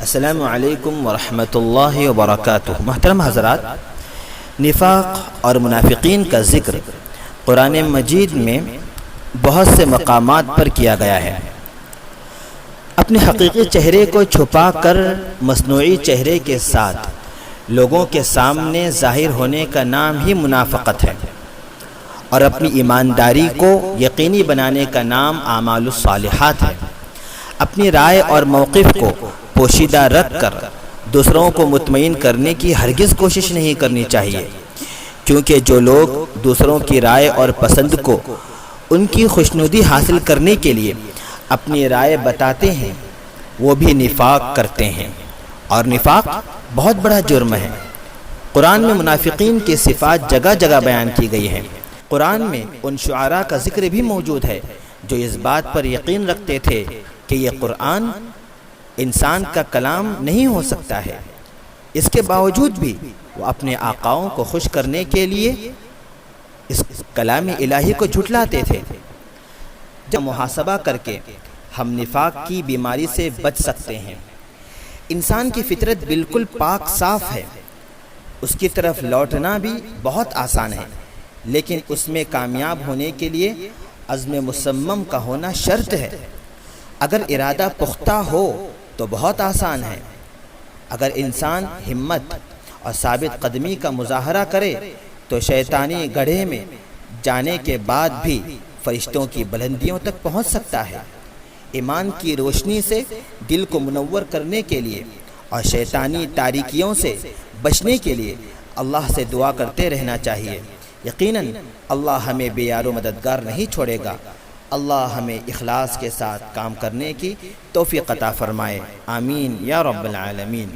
السلام علیکم ورحمۃ اللہ وبرکاتہ۔ محترم حضرات، نفاق اور منافقین کا ذکر قرآن مجید میں بہت سے مقامات پر کیا گیا ہے۔ اپنے حقیقی چہرے کو چھپا کر مصنوعی چہرے کے ساتھ لوگوں کے سامنے ظاہر ہونے کا نام ہی منافقت ہے، اور اپنی ایمانداری کو یقینی بنانے کا نام اعمال الصالحات ہے۔ اپنی رائے اور موقف کو پوشیدہ رکھ کر دوسروں کو مطمئن کرنے کی ہرگز کوشش نہیں کرنی چاہیے، کیونکہ جو لوگ دوسروں کی رائے اور پسند کو ان کی خوشنودی حاصل کرنے کے لیے اپنی رائے بتاتے ہیں وہ بھی نفاق کرتے ہیں، اور نفاق بہت بڑا جرم ہے۔ قرآن میں منافقین کی صفات جگہ جگہ بیان کی گئی ہیں۔ قرآن میں ان شعراء کا ذکر بھی موجود ہے جو اس بات پر یقین رکھتے تھے کہ یہ قرآن انسان کا کلام نہیں ہو سکتا ہے، اس کے باوجود بھی وہ اپنے آقاؤں کو خوش کرنے کے لیے اس کلام الہی کو جھٹلاتے تھے۔ جب محاسبہ کر کے ہم نفاق کی بیماری سے بچ سکتے ہیں۔ انسان کی فطرت بالکل پاک صاف ہے، اس کی طرف لوٹنا بھی بہت آسان ہے، لیکن اس میں کامیاب ہونے کے لیے عزم مصمم کا ہونا شرط ہے۔ اگر ارادہ پختہ ہو تو بہت آسان ہے۔ اگر انسان ہمت اور ثابت قدمی کا مظاہرہ کرے تو شیطانی گڑھے میں جانے کے بعد بھی فرشتوں کی بلندیوں تک پہنچ سکتا ہے۔ ایمان کی روشنی سے دل کو منور کرنے کے لیے اور شیطانی تاریکیوں سے بچنے کے لیے اللہ سے دعا کرتے رہنا چاہیے۔ یقیناً اللہ ہمیں بے یار و مددگار نہیں چھوڑے گا۔ اللہ ہمیں اخلاص کے ساتھ کام کرنے کی توفیق عطا فرمائے، آمین یا رب العالمین۔